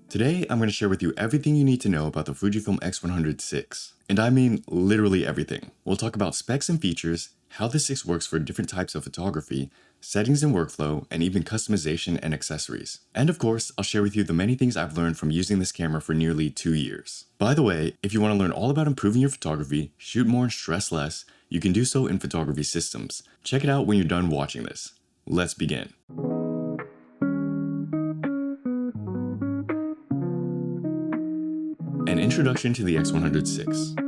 Today, I'm going to share with you everything you need to know about the Fujifilm x100vi. And I mean literally everything. We'll talk about specs and features, how the 6 works for different types of photography, settings and workflow, and even customization and accessories. And of course, I'll share with you the many things I've learned from using this camera for nearly 2 years. By the way, if you want to learn all about improving your photography, shoot more and stress less, you can do so in Photography Systems. Check it out when you're done watching this. Let's begin. An introduction to the x100vi.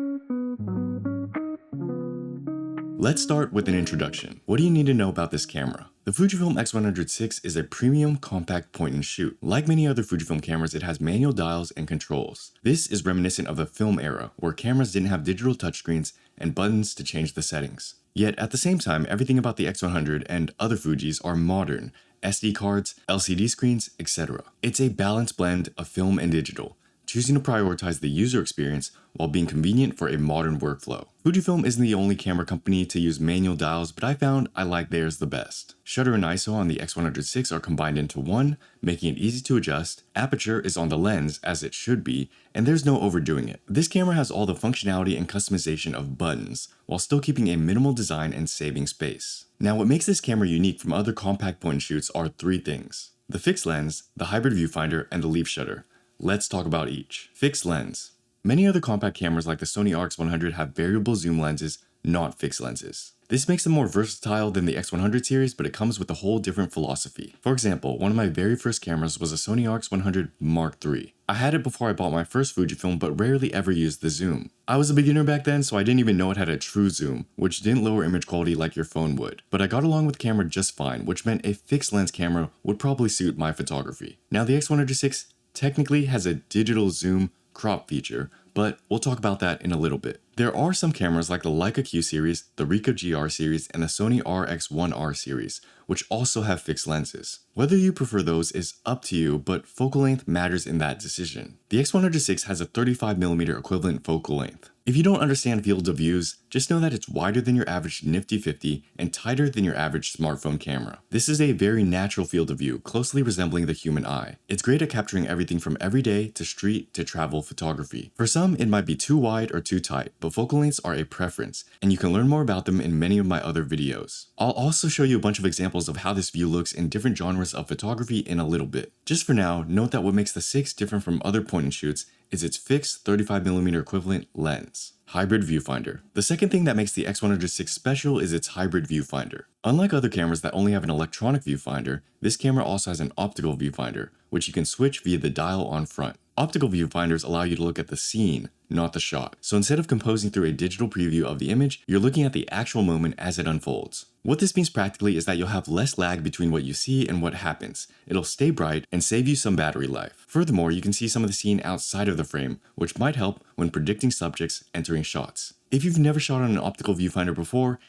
Let's start with an introduction. What do you need to know about this camera? The Fujifilm x100vi is a premium compact point and shoot. Like many other Fujifilm cameras, it has manual dials and controls. This is reminiscent of the film era, where cameras didn't have digital touchscreens and buttons to change the settings. Yet at the same time, everything about the x100 and other Fujis are modern: SD cards, LCD screens, etc. It's a balanced blend of film and digital, choosing to prioritize the user experience while being convenient for a modern workflow. Fujifilm isn't the only camera company to use manual dials, but I found I like theirs the best. Shutter and ISO on the x100vi are combined into one, making it easy to adjust. Aperture is on the lens, as it should be, and there's no overdoing it. This camera has all the functionality and customization of buttons, while still keeping a minimal design and saving space. Now, what makes this camera unique from other compact point and shoots are 3 things: the fixed lens, the hybrid viewfinder, and the leaf shutter. Let's talk about each. Fixed lens. Many other compact cameras like the Sony RX100 have variable zoom lenses, not fixed lenses. This makes them more versatile than the X100 series, but it comes with a whole different philosophy. For example, one of my very first cameras was a Sony RX100 Mark III. I had it before I bought my first Fujifilm, but rarely ever used the zoom. I was a beginner back then, so I didn't even know it had a true zoom, which didn't lower image quality like your phone would. But I got along with the camera just fine, which meant a fixed lens camera would probably suit my photography. Now the X100vi technically has a digital zoom crop feature, but we'll talk about that in a little bit. There are some cameras like the Leica Q series, the Ricoh GR series, and the Sony RX1R series, which also have fixed lenses. Whether you prefer those is up to you, but focal length matters in that decision. The x100vi has a 35mm equivalent focal length. If you don't understand fields of views, just know that it's wider than your average nifty 50 and tighter than your average smartphone camera. This is a very natural field of view, closely resembling the human eye. It's great at capturing everything from everyday to street to travel photography. For some, it might be too wide or too tight, but focal lengths are a preference, and you can learn more about them in many of my other videos. I'll also show you a bunch of examples of how this view looks in different genres of photography in a little bit. Just for now, note that what makes the 6 different from other point and shoots is its fixed 35mm equivalent lens. Hybrid viewfinder. The second thing that makes the x100vi special is its hybrid viewfinder. Unlike other cameras that only have an electronic viewfinder, this camera also has an optical viewfinder, which you can switch via the dial on front. Optical viewfinders allow you to look at the scene, not the shot. So instead of composing through a digital preview of the image, you're looking at the actual moment as it unfolds. What this means practically is that you'll have less lag between what you see and what happens. It'll stay bright and save you some battery life. Furthermore, you can see some of the scene outside of the frame, which might help when predicting subjects entering shots. If you've never shot on an optical viewfinder before,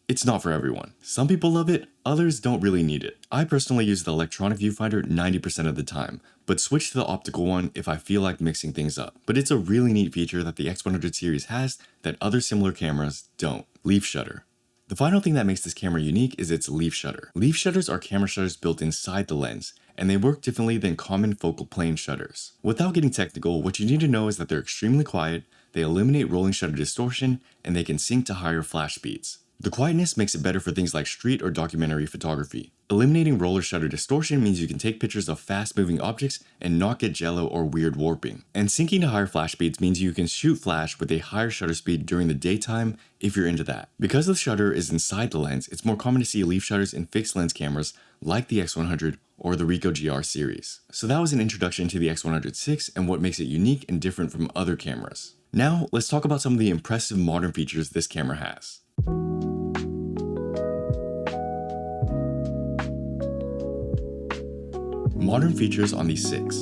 it's not for everyone. Some people love it, others don't really need it. I personally use the electronic viewfinder 90% of the time, but switch to the optical one if I feel like mixing things up. But it's a really neat feature that the X100 series has that other similar cameras don't. Leaf shutter. The final thing that makes this camera unique is its leaf shutter. Leaf shutters are camera shutters built inside the lens, and they work differently than common focal plane shutters. Without getting technical, what you need to know is that they're extremely quiet, they eliminate rolling shutter distortion, and they can sync to higher flash speeds. The quietness makes it better for things like street or documentary photography. Eliminating roller shutter distortion means you can take pictures of fast-moving objects and not get jello or weird warping. And syncing to higher flash speeds means you can shoot flash with a higher shutter speed during the daytime if you're into that. Because the shutter is inside the lens, it's more common to see leaf shutters in fixed lens cameras like the X100 or the Ricoh GR series. So that was an introduction to the x100vi and what makes it unique and different from other cameras. Now, let's talk about some of the impressive modern features this camera has. Modern features on the 6.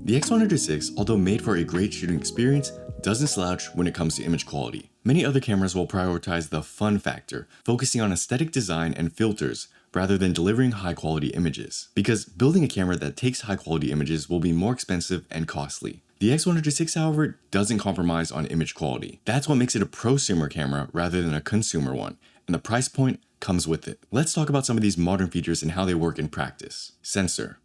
The x100vi, although made for a great shooting experience, doesn't slouch when it comes to image quality. Many other cameras will prioritize the fun factor, focusing on aesthetic design and filters rather than delivering high-quality images. Because building a camera that takes high-quality images will be more expensive and costly. The x100vi, however, doesn't compromise on image quality. That's what makes it a prosumer camera rather than a consumer one, and the price point comes with it. Let's talk about some of these modern features and how they work in practice. Sensor.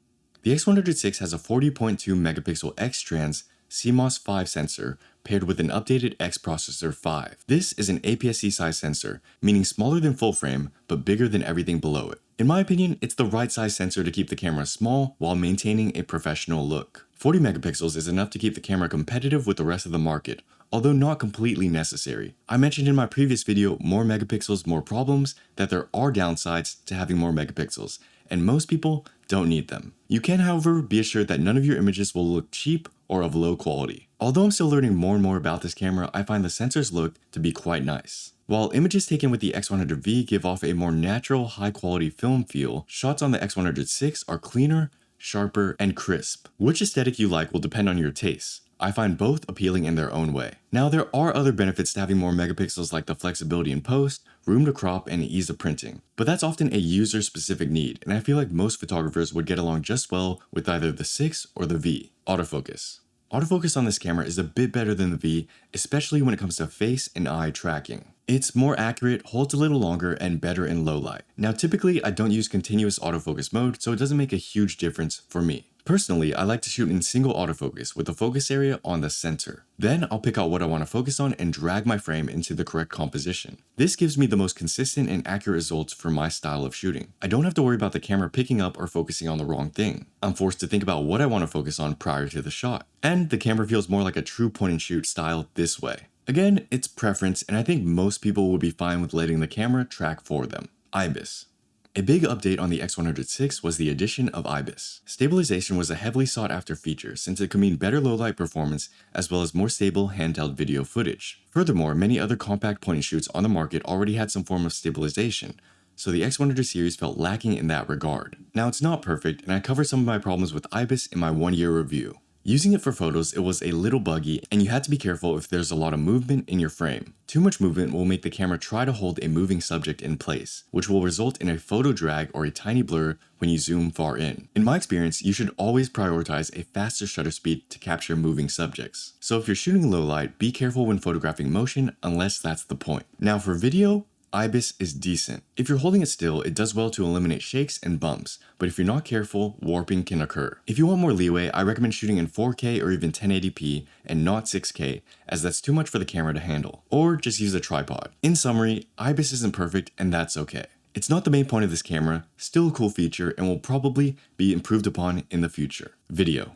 The X100VI has a 40.2 megapixel X-trans CMOS 5 sensor paired with an updated X processor 5. This is an APS-C size sensor, meaning smaller than full frame, but bigger than everything below it. In my opinion, it's the right size sensor to keep the camera small while maintaining a professional look. 40 megapixels is enough to keep the camera competitive with the rest of the market, although not completely necessary. I mentioned in my previous video, more megapixels, more problems, that there are downsides to having more megapixels, and most people don't need them. You can, however, be assured that none of your images will look cheap or of low quality. Although I'm still learning more and more about this camera, I find the sensor's look to be quite nice. While images taken with the X100V give off a more natural, high-quality film feel, shots on the X100VI are cleaner, sharper, and crisp. Which aesthetic you like will depend on your tastes. I find both appealing in their own way. Now, there are other benefits to having more megapixels like the flexibility in post, room to crop, and ease of printing. But that's often a user-specific need, and I feel like most photographers would get along just well with either the 6 or the V. Autofocus. Autofocus on this camera is a bit better than the V, especially when it comes to face and eye tracking. It's more accurate, holds a little longer, and better in low light. Now, typically, I don't use continuous autofocus mode, so it doesn't make a huge difference for me. Personally, I like to shoot in single autofocus with the focus area on the center. Then I'll pick out what I want to focus on and drag my frame into the correct composition. This gives me the most consistent and accurate results for my style of shooting. I don't have to worry about the camera picking up or focusing on the wrong thing. I'm forced to think about what I want to focus on prior to the shot. And the camera feels more like a true point and shoot style this way. Again, it's preference, and I think most people would be fine with letting the camera track for them. IBIS. A big update on the X100VI was the addition of IBIS. Stabilization was a heavily sought after feature since it could mean better low-light performance as well as more stable handheld video footage. Furthermore, many other compact point-and-shoots on the market already had some form of stabilization, so the X100 series felt lacking in that regard. Now, it's not perfect, and I covered some of my problems with IBIS in my one-year review. Using it for photos, it was a little buggy, and you had to be careful if there's a lot of movement in your frame. Too much movement will make the camera try to hold a moving subject in place, which will result in a photo drag or a tiny blur when you zoom far in. In my experience, you should always prioritize a faster shutter speed to capture moving subjects. So if you're shooting low light, be careful when photographing motion unless that's the point. Now for video, IBIS is decent. If you're holding it still, it does well to eliminate shakes and bumps, but if you're not careful, warping can occur. If you want more leeway, I recommend shooting in 4K or even 1080p and not 6K, as that's too much for the camera to handle. Or just use a tripod. In summary, IBIS isn't perfect, and that's okay. It's not the main point of this camera, still a cool feature, and will probably be improved upon in the future. Video.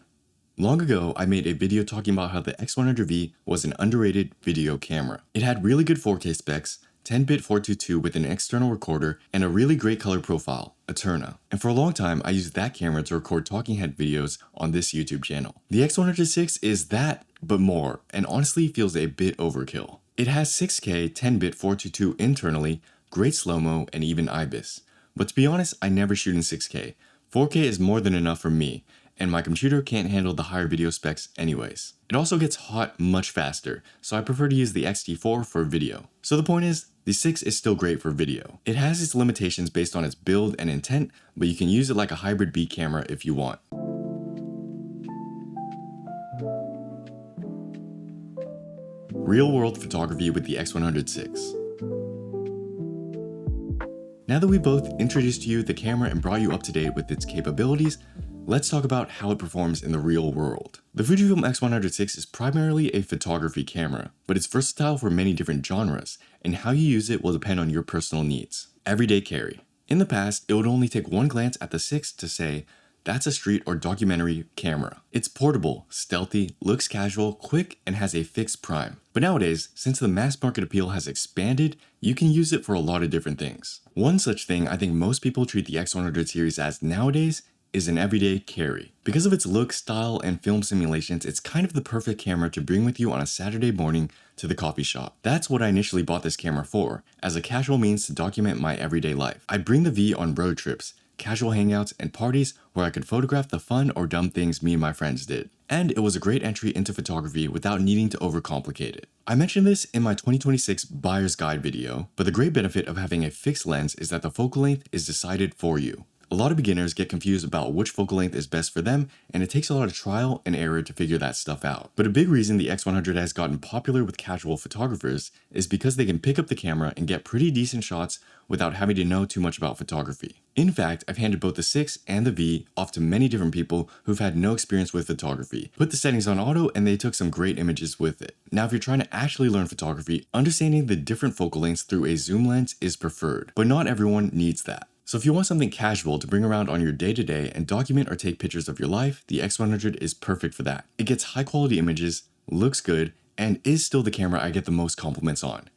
Long ago, I made a video talking about how the X100V was an underrated video camera. It had really good 4K specs, 10-bit 422 with an external recorder, and a really great color profile, Eterna. And for a long time, I used that camera to record talking head videos on this YouTube channel. The X100VI is that, but more, and honestly feels a bit overkill. It has 6K 10-bit 422 internally, great slow-mo, and even IBIS. But to be honest, I never shoot in 6K. 4K is more than enough for me, and my computer can't handle the higher video specs anyways. It also gets hot much faster, so I prefer to use the X-T4 for video. So the point is, the 6 is still great for video. It has its limitations based on its build and intent, but you can use it like a hybrid B camera if you want. Real-world photography with the X100VI. Now that we both introduced you the camera and brought you up to date with its capabilities, let's talk about how it performs in the real world. The Fujifilm x100VI is primarily a photography camera, but it's versatile for many different genres, and how you use it will depend on your personal needs. Everyday carry. In the past, it would only take one glance at the 6 to say, that's a street or documentary camera. It's portable, stealthy, looks casual, quick, and has a fixed prime. But nowadays, since the mass market appeal has expanded, you can use it for a lot of different things. One such thing I think most people treat the X100 series as nowadays is an everyday carry. Because of its look, style, and film simulations, it's kind of the perfect camera to bring with you on a Saturday morning to the coffee shop. That's what I initially bought this camera for, as a casual means to document my everyday life. I'd bring the V on road trips, casual hangouts, and parties where I could photograph the fun or dumb things me and my friends did. And it was a great entry into photography without needing to overcomplicate it. I mentioned this in my 2026 buyer's guide video, but the great benefit of having a fixed lens is that the focal length is decided for you. A lot of beginners get confused about which focal length is best for them, and it takes a lot of trial and error to figure that stuff out. But a big reason the X100 has gotten popular with casual photographers is because they can pick up the camera and get pretty decent shots without having to know too much about photography. In fact, I've handed both the 6 and the V off to many different people who've had no experience with photography, put the settings on auto, and they took some great images with it. Now, if you're trying to actually learn photography, understanding the different focal lengths through a zoom lens is preferred, but not everyone needs that. So if you want something casual to bring around on your day-to-day and document or take pictures of your life, the X100 is perfect for that. It gets high-quality images, looks good, and is still the camera I get the most compliments on.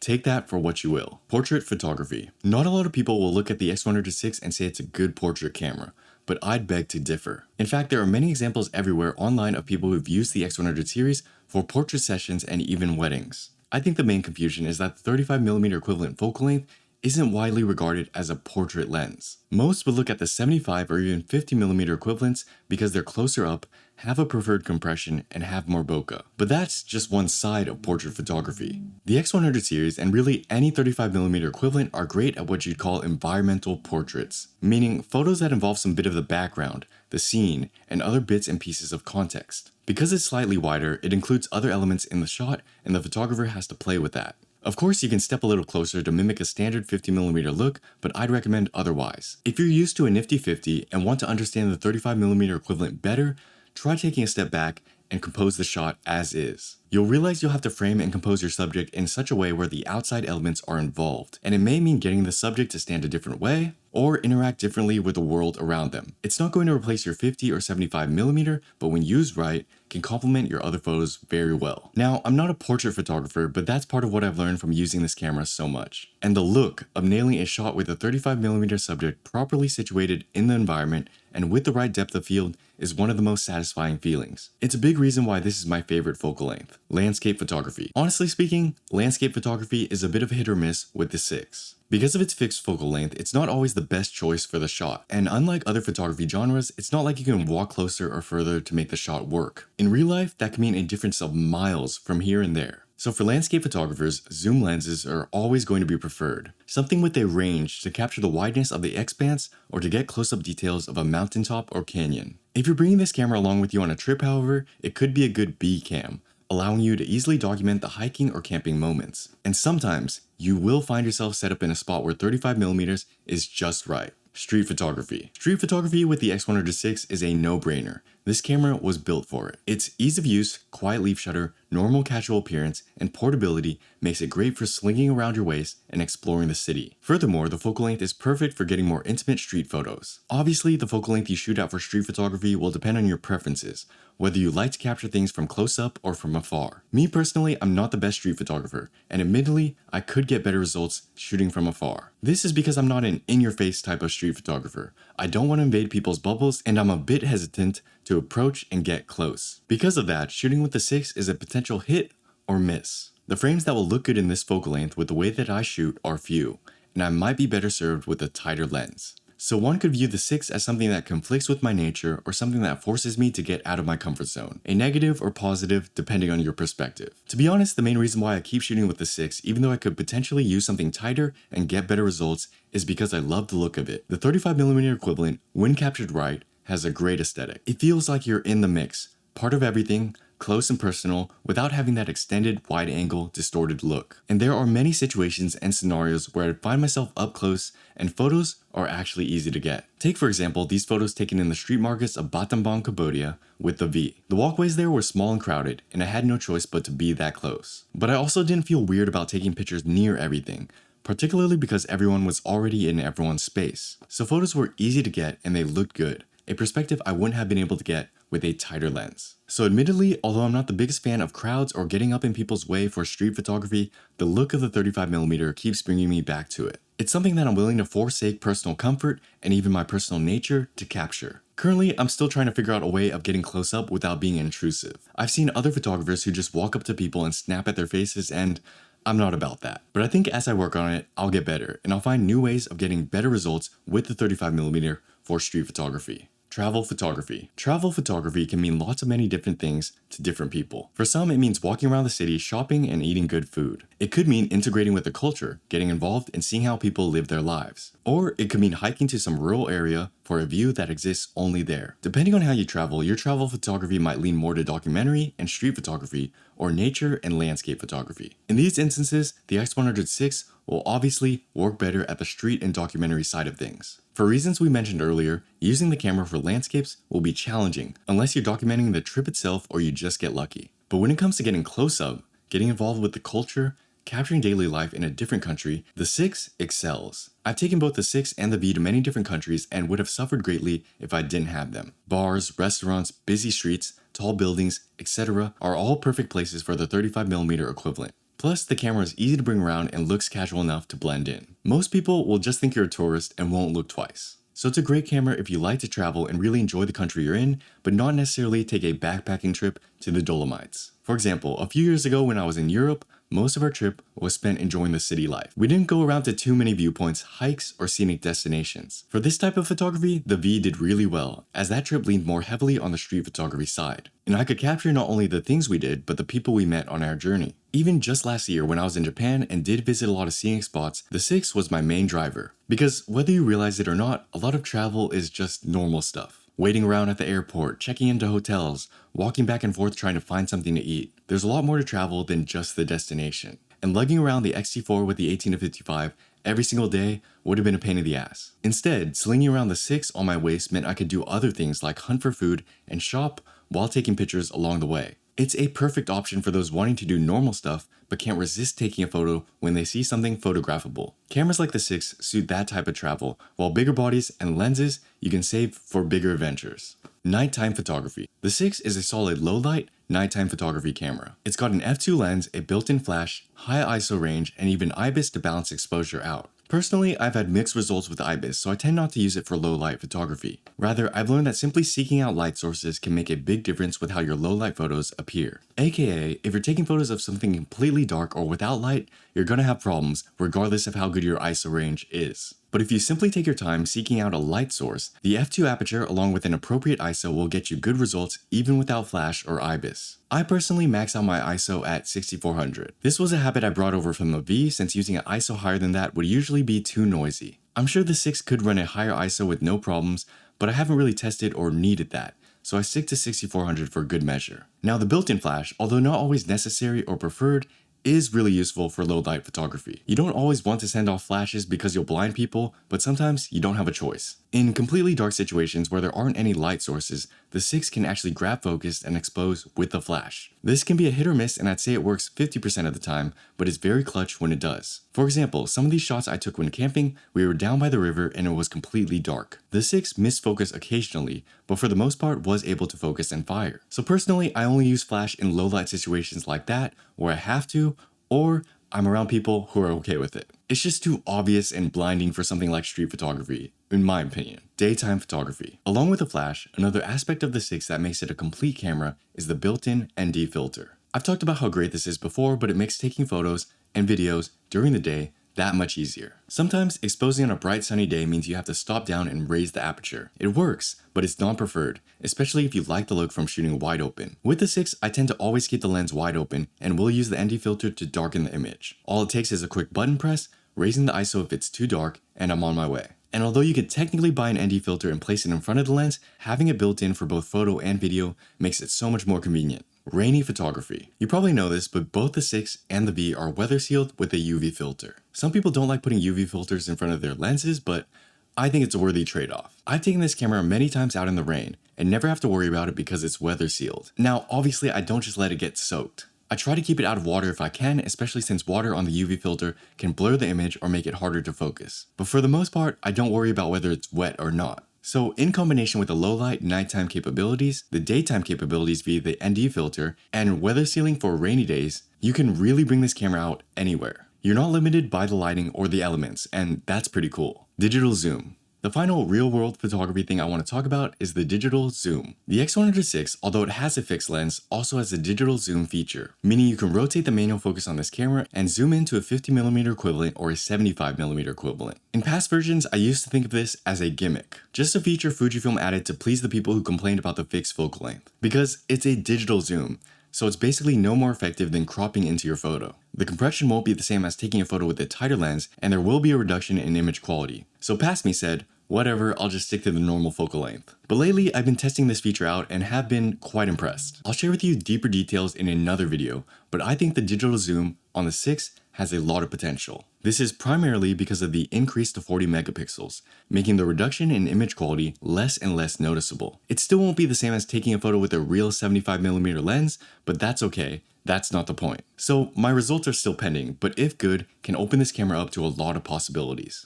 Take that for what you will. Portrait photography. Not a lot of people will look at the X100 and say it's a good portrait camera, but I'd beg to differ. In fact, there are many examples everywhere online of people who've used the X100 series for portrait sessions and even weddings. I think the main confusion is that the 35mm equivalent focal length isn't widely regarded as a portrait lens. Most would look at the 75 or even 50mm equivalents because they're closer up, have a preferred compression, and have more bokeh. But that's just one side of portrait photography. The X100 series and really any 35mm equivalent are great at what you'd call environmental portraits, meaning photos that involve some bit of the background, the scene, and other bits and pieces of context. Because it's slightly wider, it includes other elements in the shot, and the photographer has to play with that. Of course, you can step a little closer to mimic a standard 50mm look, but I'd recommend otherwise. If you're used to a nifty 50 and want to understand the 35mm equivalent better, try taking a step back and compose the shot as is. You'll realize you'll have to frame and compose your subject in such a way where the outside elements are involved, and it may mean getting the subject to stand a different way or interact differently with the world around them. It's not going to replace your 50 or 75mm, but when used right, can complement your other photos very well. Now, I'm not a portrait photographer, but that's part of what I've learned from using this camera so much. And the look of nailing a shot with a 35mm subject properly situated in the environment and with the right depth of field is one of the most satisfying feelings. It's a big reason why this is my favorite focal length. Landscape photography. Honestly speaking, landscape photography is a bit of a hit or miss with the 6. Because of its fixed focal length, it's not always the best choice for the shot, and unlike other photography genres, it's not like you can walk closer or further to make the shot work. In real life, that can mean a difference of miles from here and there. So for landscape photographers, zoom lenses are always going to be preferred. Something with a range to capture the wideness of the expanse or to get close-up details of a mountaintop or canyon. If you're bringing this camera along with you on a trip, however, it could be a good B cam, allowing you to easily document the hiking or camping moments. And sometimes, you will find yourself set up in a spot where 35mm is just right. Street photography. Street photography with the X100 is a no-brainer. This camera was built for it. Its ease of use, quiet leaf shutter, normal casual appearance, and portability makes it great for slinging around your waist and exploring the city. Furthermore, the focal length is perfect for getting more intimate street photos. Obviously, the focal length you shoot at for street photography will depend on your preferences, whether you like to capture things from close up or from afar. Me personally, I'm not the best street photographer, and admittedly, I could get better results shooting from afar. This is because I'm not an in-your-face type of street photographer. I don't want to invade people's bubbles, and I'm a bit hesitant to approach and get close. Because of that, shooting with the 6 is a potential hit or miss. The frames that will look good in this focal length with the way that I shoot are few, and I might be better served with a tighter lens. So one could view the 6 as something that conflicts with my nature or something that forces me to get out of my comfort zone. A negative or positive depending on your perspective. To be honest, the main reason why I keep shooting with the 6, even though I could potentially use something tighter and get better results, is because I love the look of it. The 35mm equivalent, when captured right, has a great aesthetic. It feels like you're in the mix, part of everything, close and personal, without having that extended, wide-angle, distorted look. And there are many situations and scenarios where I find myself up close and photos are actually easy to get. Take for example these photos taken in the street markets of Battambang, Cambodia with the V. The walkways there were small and crowded, and I had no choice but to be that close. But I also didn't feel weird about taking pictures near everything, particularly because everyone was already in everyone's space. So photos were easy to get and they looked good, a perspective I wouldn't have been able to get with a tighter lens. So admittedly, although I'm not the biggest fan of crowds or getting up in people's way for street photography, the look of the 35mm keeps bringing me back to it. It's something that I'm willing to forsake personal comfort and even my personal nature to capture. Currently, I'm still trying to figure out a way of getting close up without being intrusive. I've seen other photographers who just walk up to people and snap at their faces, and I'm not about that. But I think as I work on it, I'll get better and I'll find new ways of getting better results with the 35mm for street photography. Travel photography. Travel photography can mean lots of many different things to different people. For some, it means walking around the city, shopping, and eating good food. It could mean integrating with the culture, getting involved, and seeing how people live their lives. Or it could mean hiking to some rural area for a view that exists only there. Depending on how you travel, your travel photography might lean more to documentary and street photography, or nature and landscape photography. In these instances, the X100VI will obviously work better at the street and documentary side of things. For reasons we mentioned earlier, using the camera for landscapes will be challenging unless you're documenting the trip itself or you just get lucky. But when it comes to getting close up, getting involved with the culture, capturing daily life in a different country, the 6 excels. I've taken both the 6 and the V to many different countries and would have suffered greatly if I didn't have them. Bars, restaurants, busy streets, tall buildings, etc. are all perfect places for the 35mm equivalent. Plus, the camera is easy to bring around and looks casual enough to blend in. Most people will just think you're a tourist and won't look twice. So it's a great camera if you like to travel and really enjoy the country you're in, but not necessarily take a backpacking trip to the Dolomites. For example, a few years ago when I was in Europe, most of our trip was spent enjoying the city life. We didn't go around to too many viewpoints, hikes, or scenic destinations. For this type of photography, the V did really well, as that trip leaned more heavily on the street photography side. And I could capture not only the things we did, but the people we met on our journey. Even just last year when I was in Japan and did visit a lot of scenic spots, the 6 was my main driver. Because whether you realize it or not, a lot of travel is just normal stuff. Waiting around at the airport, checking into hotels, walking back and forth trying to find something to eat. There's a lot more to travel than just the destination. And lugging around the X-T4 with the 18-55 every single day would have been a pain in the ass. Instead, slinging around the 6 on my waist meant I could do other things like hunt for food and shop while taking pictures along the way. It's a perfect option for those wanting to do normal stuff but can't resist taking a photo when they see something photographable. Cameras like the 6 suit that type of travel, while bigger bodies and lenses you can save for bigger adventures. Nighttime photography. The 6 is a solid low-light, nighttime photography camera. It's got an f2 lens, a built-in flash, high ISO range, and even ibis to balance exposure out. Personally, I've had mixed results with ibis, so I tend not to use it for low-light photography. Rather, I've learned that simply seeking out light sources can make a big difference with how your low-light photos appear. AKA, if you're taking photos of something completely dark or without light, you're gonna have problems regardless of how good your ISO range is. But if you simply take your time seeking out a light source, the f2 aperture along with an appropriate ISO will get you good results even without flash or ibis. I personally max out my ISO at 6400. This was a habit I brought over from the V since using an ISO higher than that would usually be too noisy. I'm sure the 6 could run a higher ISO with no problems, but I haven't really tested or needed that, so I stick to 6400 for good measure. Now the built-in flash, although not always necessary or preferred, is really useful for low light photography. You don't always want to send off flashes because you'll blind people, but sometimes you don't have a choice. In completely dark situations where there aren't any light sources, the 6 can actually grab focus and expose with the flash. This can be a hit or miss, and I'd say it works 50% of the time, but it's very clutch when it does. For example, some of these shots I took when camping, we were down by the river and it was completely dark. The 6 missed focus occasionally, but for the most part was able to focus and fire. So personally, I only use flash in low light situations like that, where I have to, or I'm around people who are okay with it. It's just too obvious and blinding for something like street photography, in my opinion. Daytime photography. Along with the flash, another aspect of the 6 that makes it a complete camera is the built-in ND filter. I've talked about how great this is before, but it makes taking photos and videos during the day that much easier. Sometimes exposing on a bright sunny day means you have to stop down and raise the aperture. It works, but it's not preferred, especially if you like the look from shooting wide open. With the 6, I tend to always keep the lens wide open and will use the ND filter to darken the image. All it takes is a quick button press, raising the ISO if it's too dark, and I'm on my way. And although you could technically buy an ND filter and place it in front of the lens, having it built in for both photo and video makes it so much more convenient. Rainy photography. You probably know this, but both the 6 and the V are weather sealed with a UV filter. Some people don't like putting UV filters in front of their lenses, but I think it's a worthy trade-off. I've taken this camera many times out in the rain and never have to worry about it because it's weather sealed. Now, obviously, I don't just let it get soaked. I try to keep it out of water if I can, especially since water on the UV filter can blur the image or make it harder to focus. But for the most part, I don't worry about whether it's wet or not. So in combination with the low light nighttime capabilities, the daytime capabilities via the ND filter, and weather sealing for rainy days, you can really bring this camera out anywhere. You're not limited by the lighting or the elements, and that's pretty cool. Digital zoom. The final real-world photography thing I want to talk about is the digital zoom. The X100VI, although it has a fixed lens, also has a digital zoom feature, meaning you can rotate the manual focus on this camera and zoom into a 50mm equivalent or a 75mm equivalent. In past versions, I used to think of this as a gimmick, just a feature Fujifilm added to please the people who complained about the fixed focal length, because it's a digital zoom. So it's basically no more effective than cropping into your photo. The compression won't be the same as taking a photo with a tighter lens, and there will be a reduction in image quality. So past me said, whatever, I'll just stick to the normal focal length. But lately, I've been testing this feature out and have been quite impressed. I'll share with you deeper details in another video, but I think the digital zoom on the 6 has a lot of potential. This is primarily because of the increase to 40 megapixels, making the reduction in image quality less and less noticeable. It still won't be the same as taking a photo with a real 75mm lens, but that's okay. That's not the point. So my results are still pending, but if good, can open this camera up to a lot of possibilities.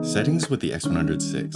Settings with the X100VI.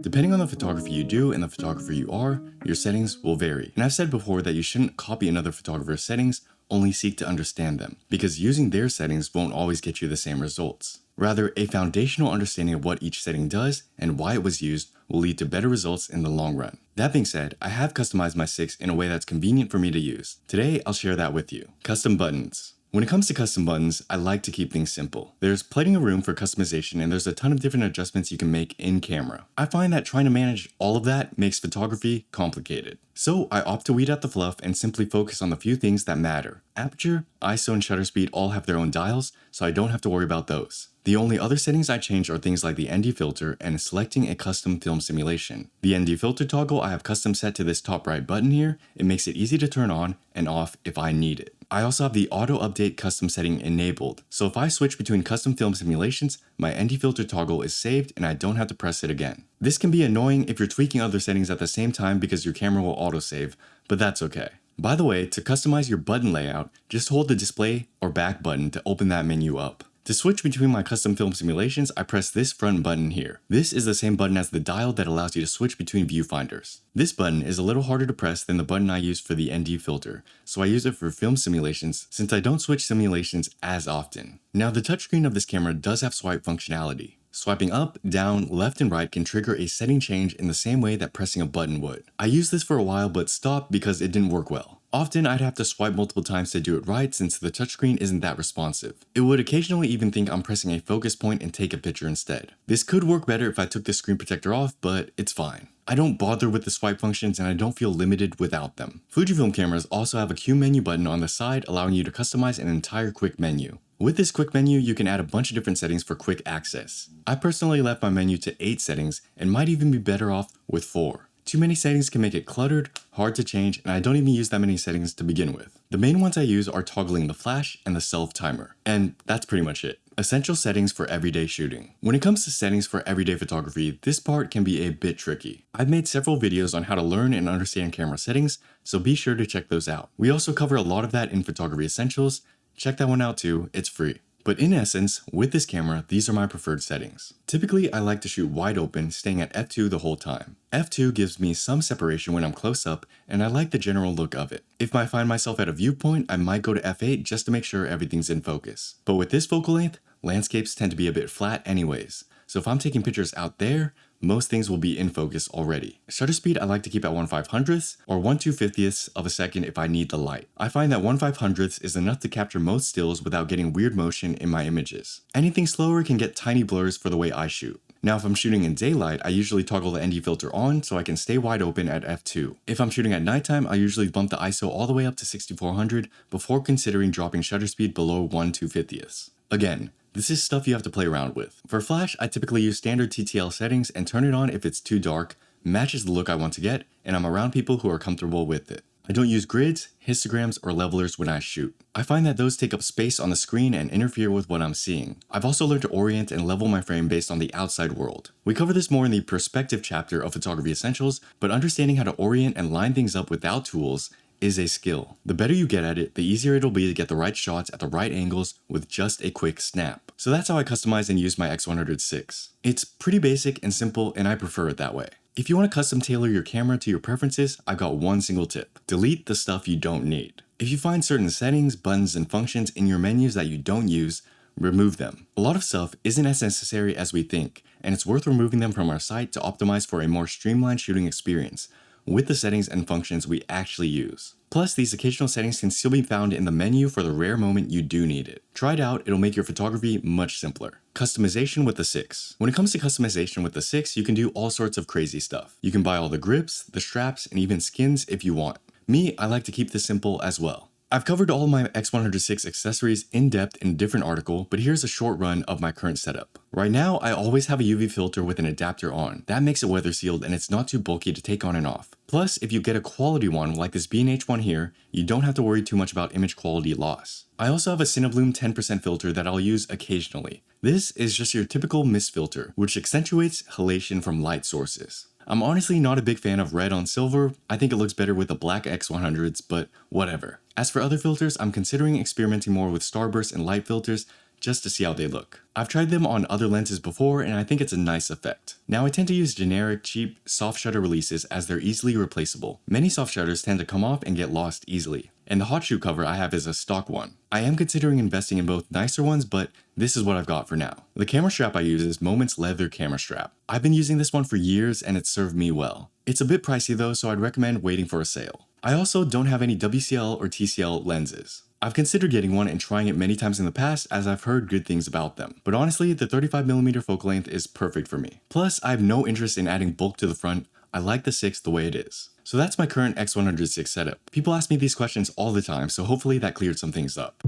Depending on the photography you do and the photographer you are, your settings will vary. And I've said before that you shouldn't copy another photographer's settings, only seek to understand them, because using their settings won't always get you the same results. Rather, a foundational understanding of what each setting does and why it was used will lead to better results in the long run. That being said, I have customized my 6 in a way that's convenient for me to use. Today, I'll share that with you. Custom buttons. When it comes to custom buttons, I like to keep things simple. There's plenty of room for customization and there's a ton of different adjustments you can make in camera. I find that trying to manage all of that makes photography complicated. So I opt to weed out the fluff and simply focus on the few things that matter. Aperture, ISO, and shutter speed all have their own dials, so I don't have to worry about those. The only other settings I change are things like the ND filter and selecting a custom film simulation. The ND filter toggle I have custom set to this top right button here. It makes it easy to turn on and off if I need it. I also have the auto update custom setting enabled, so if I switch between custom film simulations, my ND filter toggle is saved and I don't have to press it again. This can be annoying if you're tweaking other settings at the same time because your camera will autosave, but that's okay. By the way, to customize your button layout, just hold the display or back button to open that menu up. To switch between my custom film simulations, I press this front button here. This is the same button as the dial that allows you to switch between viewfinders. This button is a little harder to press than the button I use for the ND filter, so I use it for film simulations since I don't switch simulations as often. Now the touchscreen of this camera does have swipe functionality. Swiping up, down, left, and right can trigger a setting change in the same way that pressing a button would. I used this for a while but stopped because it didn't work well. Often I'd have to swipe multiple times to do it right since the touchscreen isn't that responsive. It would occasionally even think I'm pressing a focus point and take a picture instead. This could work better if I took the screen protector off, but it's fine. I don't bother with the swipe functions and I don't feel limited without them. Fujifilm cameras also have a Q menu button on the side allowing you to customize an entire quick menu. With this quick menu, you can add a bunch of different settings for quick access. I personally left my menu to 8 settings and might even be better off with 4. Too many settings can make it cluttered, hard to change, and I don't even use that many settings to begin with. The main ones I use are toggling the flash and the self timer, and that's pretty much it. Essential settings for everyday shooting. When it comes to settings for everyday photography, this part can be a bit tricky. I've made several videos on how to learn and understand camera settings, so be sure to check those out. We also cover a lot of that in Photography Essentials. Check that one out too, it's free. But in essence, with this camera, these are my preferred settings. Typically, I like to shoot wide open, staying at f2 the whole time. f2 gives me some separation when I'm close up, and I like the general look of it. If I find myself at a viewpoint, I might go to f8 just to make sure everything's in focus. But with this focal length, landscapes tend to be a bit flat anyways. So if I'm taking pictures out there, most things will be in focus already. Shutter speed I like to keep at 1/500th or 1/250th of a second if I need the light. I find that 1/500th is enough to capture most stills without getting weird motion in my images. Anything slower can get tiny blurs for the way I shoot. Now if I'm shooting in daylight, I usually toggle the ND filter on so I can stay wide open at f2. If I'm shooting at nighttime, I usually bump the ISO all the way up to 6400 before considering dropping shutter speed below 1/250th. Again, this is stuff you have to play around with. For flash, I typically use standard TTL settings and turn it on if it's too dark, matches the look I want to get, and I'm around people who are comfortable with it. I don't use grids, histograms, or levelers when I shoot. I find that those take up space on the screen and interfere with what I'm seeing. I've also learned to orient and level my frame based on the outside world. We cover this more in the perspective chapter of Photography Essentials, but understanding how to orient and line things up without tools is a skill. The better you get at it, the easier it'll be to get the right shots at the right angles with just a quick snap. So that's how I customize and use my X100VI. It's pretty basic and simple, and I prefer it that way. If you want to custom tailor your camera to your preferences, I've got one single tip. Delete the stuff you don't need. If you find certain settings, buttons, and functions in your menus that you don't use, remove them. A lot of stuff isn't as necessary as we think, and it's worth removing them from our site to optimize for a more streamlined shooting experience with the settings and functions we actually use. Plus, these occasional settings can still be found in the menu for the rare moment you do need it. Try it out, it'll make your photography much simpler. Customization with the 6. When it comes to customization with the 6, you can do all sorts of crazy stuff. You can buy all the grips, the straps, and even skins if you want. Me, I like to keep this simple as well. I've covered all my X100VI accessories in depth in a different article, but here's a short run of my current setup. Right now, I always have a UV filter with an adapter on. That makes it weather sealed and it's not too bulky to take on and off. Plus, if you get a quality one like this B&H one here, you don't have to worry too much about image quality loss. I also have a Cinebloom 10% filter that I'll use occasionally. This is just your typical mist filter, which accentuates halation from light sources. I'm honestly not a big fan of red on silver. I think it looks better with the black X100s, but whatever. As for other filters, I'm considering experimenting more with starburst and light filters just to see how they look. I've tried them on other lenses before and I think it's a nice effect. Now I tend to use generic, cheap, soft shutter releases as they're easily replaceable. Many soft shutters tend to come off and get lost easily. And the hot shoe cover I have is a stock one. I am considering investing in both nicer ones, but this is what I've got for now. The camera strap I use is Moment's leather camera strap. I've been using this one for years and it's served me well. It's a bit pricey though, so I'd recommend waiting for a sale. I also don't have any WCL or TCL lenses. I've considered getting one and trying it many times in the past as I've heard good things about them. But honestly, the 35mm focal length is perfect for me. Plus, I have no interest in adding bulk to the front. I like the 6 the way it is. So that's my current X100VI setup. People ask me these questions all the time, so hopefully that cleared some things up.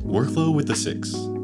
Workflow with the 6.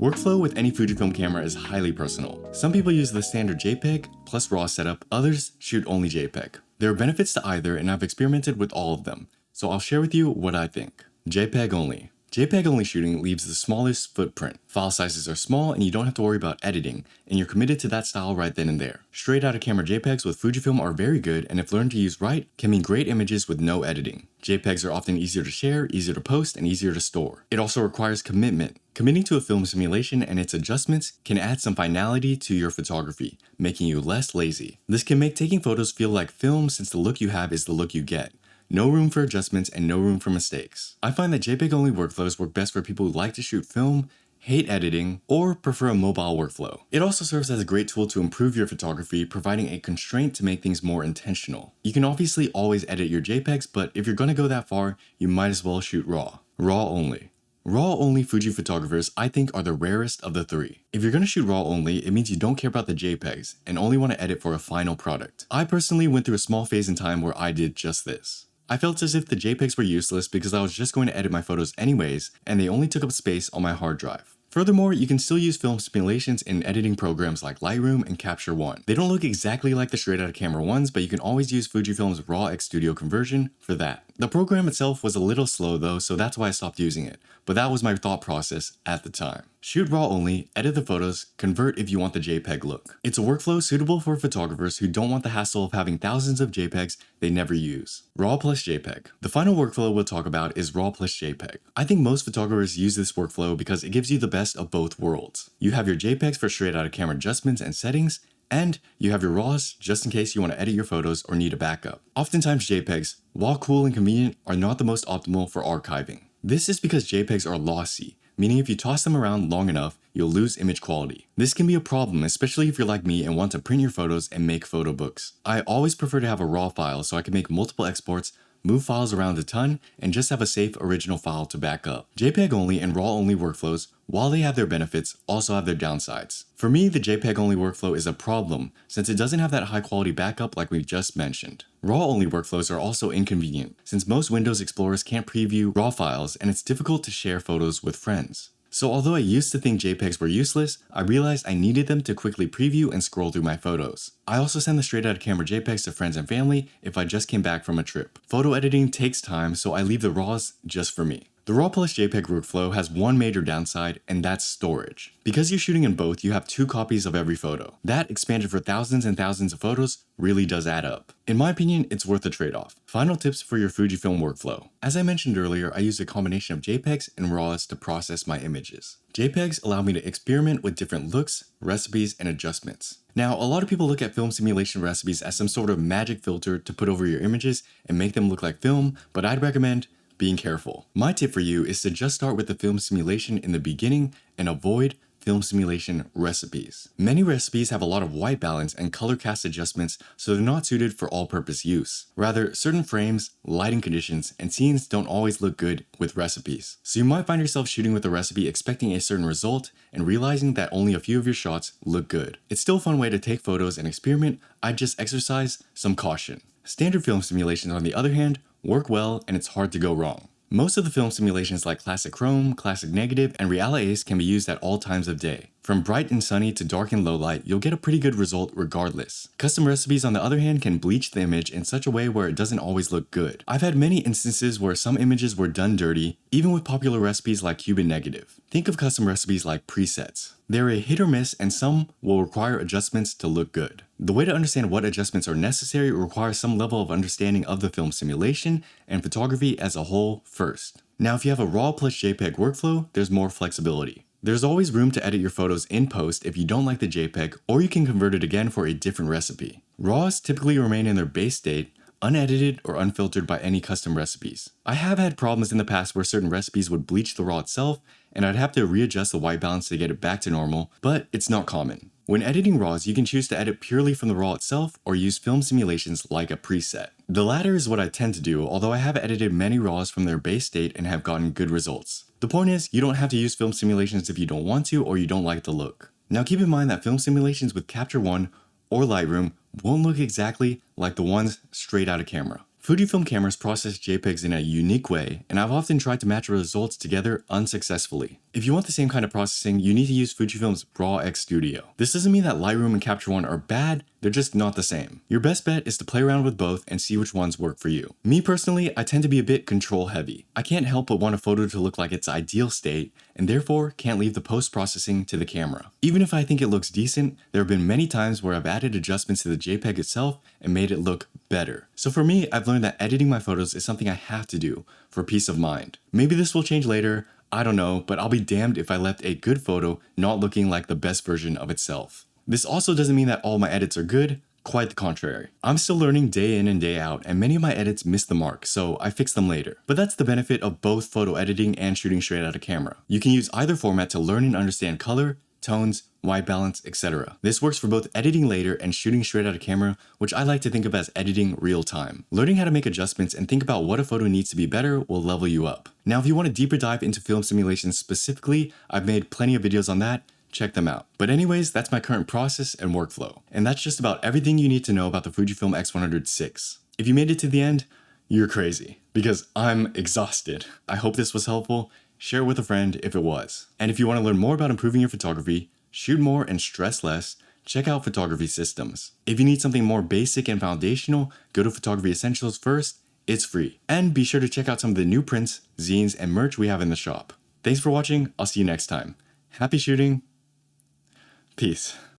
Workflow with any Fujifilm camera is highly personal. Some people use the standard JPEG plus RAW setup, others shoot only JPEG. There are benefits to either and I've experimented with all of them, so I'll share with you what I think. JPEG only. JPEG only shooting leaves the smallest footprint. File sizes are small and you don't have to worry about editing, and you're committed to that style right then and there. Straight out of camera JPEGs with Fujifilm are very good and if learned to use right, can mean great images with no editing. JPEGs are often easier to share, easier to post, and easier to store. It also requires commitment. Committing to a film simulation and its adjustments can add some finality to your photography, making you less lazy. This can make taking photos feel like film since the look you have is the look you get. No room for adjustments and no room for mistakes. I find that JPEG only workflows work best for people who like to shoot film, hate editing, or prefer a mobile workflow. It also serves as a great tool to improve your photography, providing a constraint to make things more intentional. You can obviously always edit your JPEGs, but if you're gonna go that far, you might as well shoot RAW. RAW only. RAW only Fuji photographers I think are the rarest of the three. If you're gonna shoot RAW only, it means you don't care about the JPEGs and only want to edit for a final product. I personally went through a small phase in time where I did just this. I felt as if the JPEGs were useless because I was just going to edit my photos anyways, and they only took up space on my hard drive. Furthermore, you can still use film simulations in editing programs like Lightroom and Capture One. They don't look exactly like the straight out of camera ones, but you can always use Fujifilm's RAW X Studio conversion for that. The program itself was a little slow though, so that's why I stopped using it, but that was my thought process at the time. Shoot RAW only, edit the photos, convert if you want the JPEG look. It's a workflow suitable for photographers who don't want the hassle of having thousands of JPEGs they never use. RAW plus JPEG. The final workflow we'll talk about is RAW plus JPEG. I think most photographers use this workflow because it gives you the best of both worlds. You have your JPEGs for straight out of camera adjustments and settings, and you have your RAWs just in case you want to edit your photos or need a backup. Oftentimes JPEGs, while cool and convenient, are not the most optimal for archiving. This is because JPEGs are lossy, meaning if you toss them around long enough, you'll lose image quality. This can be a problem, especially if you're like me and want to print your photos and make photo books. I always prefer to have a RAW file so I can make multiple exports, move files around a ton, and just have a safe original file to back up. JPEG only and RAW only workflows, while they have their benefits, also have their downsides. For me, the JPEG only workflow is a problem since it doesn't have that high quality backup like we just mentioned. RAW only workflows are also inconvenient since most Windows Explorers can't preview RAW files and it's difficult to share photos with friends. So although I used to think JPEGs were useless, I realized I needed them to quickly preview and scroll through my photos. I also send the straight out of camera JPEGs to friends and family if I just came back from a trip. Photo editing takes time, so I leave the RAWs just for me. The RAW plus JPEG workflow has one major downside, and that's storage. Because you're shooting in both, you have 2 copies of every photo. That, expanded for thousands and thousands of photos, really does add up. In my opinion, it's worth the trade-off. Final tips for your Fujifilm workflow. As I mentioned earlier, I use a combination of JPEGs and RAWs to process my images. JPEGs allow me to experiment with different looks, recipes, and adjustments. Now, a lot of people look at film simulation recipes as some sort of magic filter to put over your images and make them look like film, but I'd recommend being careful. My tip for you is to just start with the film simulation in the beginning and avoid film simulation recipes. Many recipes have a lot of white balance and color cast adjustments, so they're not suited for all-purpose use. Rather, certain frames, lighting conditions, and scenes don't always look good with recipes. So you might find yourself shooting with a recipe expecting a certain result and realizing that only a few of your shots look good. It's still a fun way to take photos and experiment. I'd just exercise some caution. Standard film simulations, on the other hand, work well and it's hard to go wrong. Most of the film simulations like Classic Chrome, Classic Negative, and Reala Ace can be used at all times of day. From bright and sunny to dark and low light, you'll get a pretty good result regardless. Custom recipes, on the other hand, can bleach the image in such a way where it doesn't always look good. I've had many instances where some images were done dirty, even with popular recipes like Cube and Negative. Think of custom recipes like presets. They're a hit or miss, and some will require adjustments to look good. The way to understand what adjustments are necessary requires some level of understanding of the film simulation and photography as a whole first. Now, if you have a RAW plus JPEG workflow, there's more flexibility. There's always room to edit your photos in post if you don't like the JPEG, or you can convert it again for a different recipe. RAWs typically remain in their base state, unedited or unfiltered by any custom recipes. I have had problems in the past where certain recipes would bleach the RAW itself, and I'd have to readjust the white balance to get it back to normal, but it's not common. When editing RAWs, you can choose to edit purely from the RAW itself or use film simulations like a preset. The latter is what I tend to do, although I have edited many RAWs from their base state and have gotten good results. The point is, you don't have to use film simulations if you don't want to or you don't like the look. Now keep in mind that film simulations with Capture One or Lightroom won't look exactly like the ones straight out of camera. Fujifilm cameras process JPEGs in a unique way, and I've often tried to match results together unsuccessfully. If you want the same kind of processing, you need to use Fujifilm's RAW X Studio. This doesn't mean that Lightroom and Capture One are bad, they're just not the same. Your best bet is to play around with both and see which ones work for you. Me personally, I tend to be a bit control heavy. I can't help but want a photo to look like its ideal state, and therefore can't leave the post-processing to the camera. Even if I think it looks decent, there have been many times where I've added adjustments to the JPEG itself and made it look better. So for me, I've learned that editing my photos is something I have to do for peace of mind. Maybe this will change later, I don't know, but I'll be damned if I left a good photo not looking like the best version of itself. This also doesn't mean that all my edits are good, quite the contrary. I'm still learning day in and day out, and many of my edits miss the mark, so I fix them later. But that's the benefit of both photo editing and shooting straight out of camera. You can use either format to learn and understand color, tones, white balance, etc. This works for both editing later and shooting straight out of camera, which I like to think of as editing real time. Learning how to make adjustments and think about what a photo needs to be better will level you up. Now, if you want a deeper dive into film simulations specifically, I've made plenty of videos on that. Check them out. But anyways, that's my current process and workflow. And that's just about everything you need to know about the Fujifilm X100VI. If you made it to the end, you're crazy, because I'm exhausted. I hope this was helpful. Share it with a friend if it was. And if you want to learn more about improving your photography, shoot more and stress less, check out Photography Systems. If you need something more basic and foundational, go to Photography Essentials first. It's free. And be sure to check out some of the new prints, zines, and merch we have in the shop. Thanks for watching. I'll see you next time. Happy shooting. Peace.